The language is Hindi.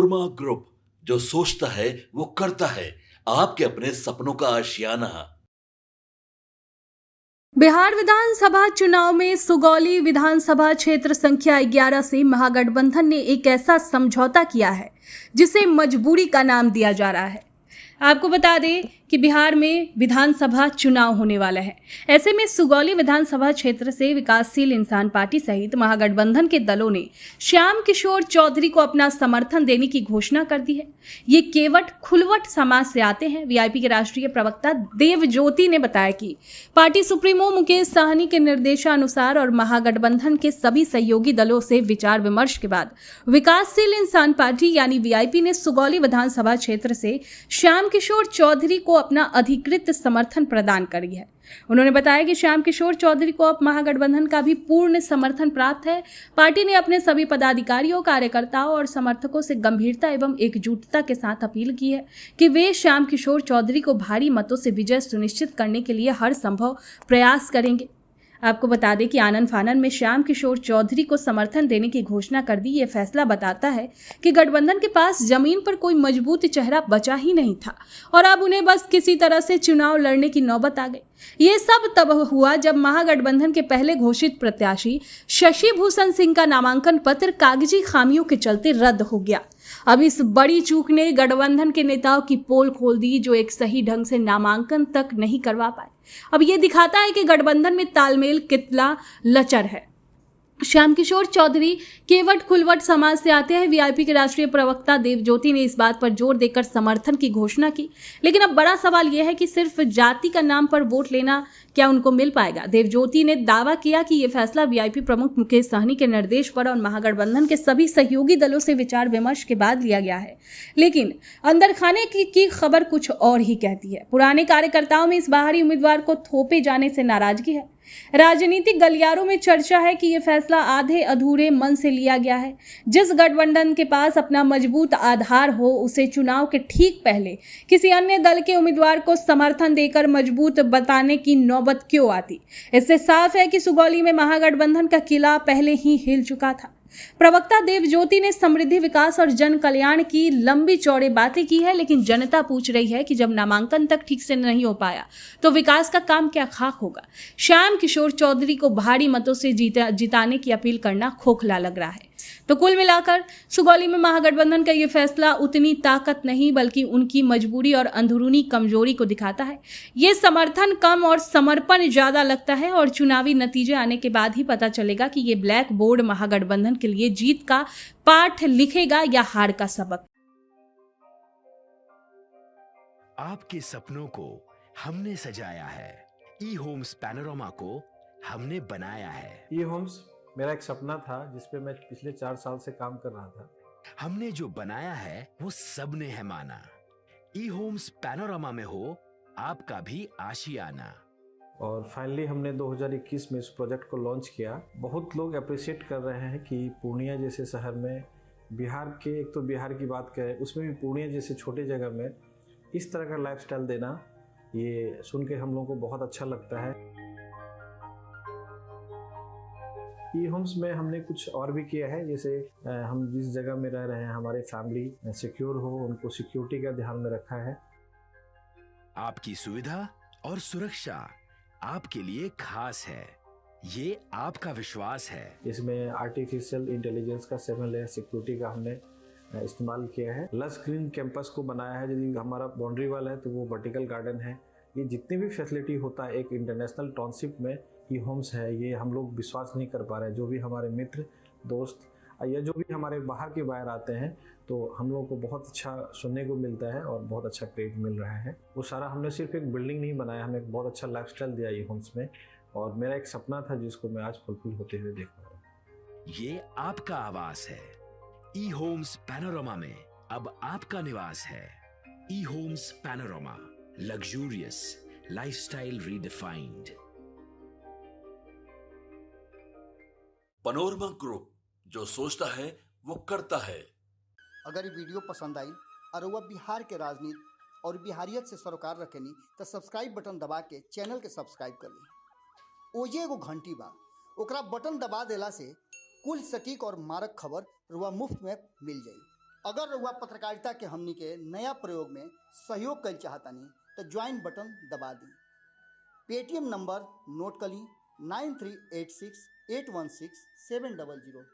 पनोरमा ग्रुप, जो सोचता है वो करता है। आपके अपने सपनों का आशियाना। बिहार विधानसभा चुनाव में सुगौली विधानसभा क्षेत्र संख्या 11 से महागठबंधन ने एक ऐसा समझौता किया है जिसे मजबूरी का नाम दिया जा रहा है। आपको बता दें कि बिहार में विधानसभा चुनाव होने वाला है। ऐसे में सुगौली विधानसभा क्षेत्र से विकासशील इंसान पार्टी सहित महागठबंधन के दलों ने श्याम किशोर चौधरी को अपना समर्थन देने की घोषणा कर दी है। ये केवट खुलवट समाज से आते हैं। वीआईपी के राष्ट्रीय प्रवक्ता देव ज्योति ने बताया कि पार्टी सुप्रीमो मुकेश साहनी के निर्देशानुसार और महागठबंधन के सभी सहयोगी दलों से विचार विमर्श के बाद विकासशील इंसान पार्टी यानी वीआईपी ने सुगौली विधानसभा क्षेत्र से श्याम किशोर चौधरी को अपना अधिकृत समर्थन प्रदान करी है। उन्होंने बताया कि श्याम किशोर चौधरी को अब महागठबंधन का भी पूर्ण समर्थन प्राप्त है। पार्टी ने अपने सभी पदाधिकारियों, कार्यकर्ताओं और समर्थकों से गंभीरता एवं एकजुटता के साथ अपील की है कि वे श्याम किशोर चौधरी को भारी मतों से विजय सुनिश्चित करने के लिए हर संभव प्रयास करेंगे। आपको बता दें कि आनन फानन में श्याम किशोर चौधरी को समर्थन देने की घोषणा कर दी। ये फैसला बताता है कि गठबंधन के पास जमीन पर कोई मजबूत चेहरा बचा ही नहीं था और अब उन्हें बस किसी तरह से चुनाव लड़ने की नौबत आ गई। ये सब तब हुआ जब महागठबंधन के पहले घोषित प्रत्याशी शशि भूषण सिंह का नामांकन पत्र कागजी खामियों के चलते रद्द हो गया। अब इस बड़ी चूक ने गठबंधन के नेताओं की पोल खोल दी, जो एक सही ढंग से नामांकन तक नहीं करवा पाए। अब ये दिखाता है कि गठबंधन में तालमेल कितना लचर है। श्याम किशोर चौधरी केवट खुलवट समाज से आते हैं। वीआईपी के राष्ट्रीय प्रवक्ता देव ज्योति ने इस बात पर जोर देकर समर्थन की घोषणा की, लेकिन अब बड़ा सवाल यह है कि सिर्फ जाति का नाम पर वोट लेना क्या उनको मिल पाएगा। देव ज्योति ने दावा किया कि यह फैसला वीआईपी प्रमुख मुकेश साहनी के निर्देश पर और महागठबंधन के सभी सहयोगी दलों से विचार विमर्श के बाद लिया गया है, लेकिन अंदर खाने की खबर कुछ और ही कहती है। पुराने कार्यकर्ताओं में इस बाहरी उम्मीदवार को थोपे जाने से नाराजगी है। राजनीतिक गलियारों में चर्चा है कि यह फैसला आधे अधूरे मन से लिया गया है। जिस गठबंधन के पास अपना मजबूत आधार हो, उसे चुनाव के ठीक पहले किसी अन्य दल के उम्मीदवार को समर्थन देकर मजबूत बताने की नौबत क्यों आती। इससे साफ है कि सुगौली में महागठबंधन का किला पहले ही हिल चुका था। प्रवक्ता देव ज्योति ने समृद्धि, विकास और जन कल्याण की लंबी चौड़ी बातें की है, लेकिन जनता पूछ रही है कि जब नामांकन तक ठीक से नहीं हो पाया तो विकास का काम क्या खाक होगा। श्याम किशोर चौधरी को भारी मतों से जिताने की अपील करना खोखला लग रहा है। तो कुल मिलाकर सुगौली में महागठबंधन का यह फैसला उतनी ताकत नहीं बल्कि उनकी मजबूरी और अंदरूनी कमजोरी को दिखाता है। ये समर्थन कम और समर्पण ज्यादा लगता है और चुनावी नतीजे आने के बाद ही पता चलेगा कि ये ब्लैक बोर्ड महागठबंधन के लिए जीत का पाठ लिखेगा या हार का सबक। आपके सपनों को हमने सजाया है, ई होम्स पैनोरमा को हमने बनाया है। ई होम्स मेरा एक सपना था जिस पे मैं पिछले 4 साल से काम कर रहा था। हमने जो बनाया है वो सबने है माना। ई होम्स पैनोरमा में हो आपका भी आशियाना। और फाइनली हमने 2021 में इस प्रोजेक्ट को लॉन्च किया। बहुत लोग अप्रिशिएट कर रहे हैं कि पूर्णिया जैसे शहर में, बिहार के, एक तो बिहार की बात करें उसमें भी पूर्णिया जैसे छोटे जगह में इस तरह का लाइफस्टाइल देना, ये सुन के हम लोगों को बहुत अच्छा लगता है। ई होम्स में हमने कुछ और भी किया है, जैसे हम जिस जगह में रह रहे हैं हमारे फैमिली सिक्योर हो, उनको सिक्योरिटी का ध्यान में रखा है। आपकी सुविधा और सुरक्षा आपके लिए खास है, ये आपका विश्वास है। इसमें आर्टिफिशियल इंटेलिजेंस का 7 लेयर सिक्योरिटी का हमने इस्तेमाल किया है। लस ग्रीन कैंपस को बनाया है। यदि हमारा बाउंड्री वाल है तो वो वर्टिकल गार्डन है। ये जितनी भी फैसिलिटी होता है एक इंटरनेशनल टाउनशिप में ई होम्स है, ये हम लोग विश्वास नहीं कर पा रहे हैं। जो भी हमारे मित्र, दोस्त या जो भी हमारे बाहर के बाहर आते हैं तो हम लोगों को बहुत अच्छा सुनने को मिलता है और बहुत अच्छा क्रेडिट मिल रहा है। वो सारा हमने सिर्फ एक बिल्डिंग नहीं बनाया, हमें एक बहुत अच्छा लाइफस्टाइल दिया ई होम्स में, और मेरा एक सपना था जिसको मैं आज फुलफिल होते हुए देख रहा हूँ। ये आपका आवास है। ई होम्स पैनोरमा में अब आपका निवास है। E homes panorama, luxurious lifestyle redefined. Panorama group, जो सोचता है वो करता है। अगर ये वीडियो पसंद आई और वह बिहार के राजनीति और बिहारियत से सरोकार रखेनी तो सब्सक्राइब बटन दबा के चैनल के सब्सक्राइब कर ली। ओजे एगो घंटी बा, ओकरा बटन दबा देला से कुल सटीक और मारक खबर रुआ मुफ्त में मिल जाई। अगर रउआ पत्रकारिता के हमनी के नया प्रयोग में सहयोग कर चाहतानी तो ज्वाइन बटन दबा दी। पेटीएम नंबर नोट कर ली 9386816700।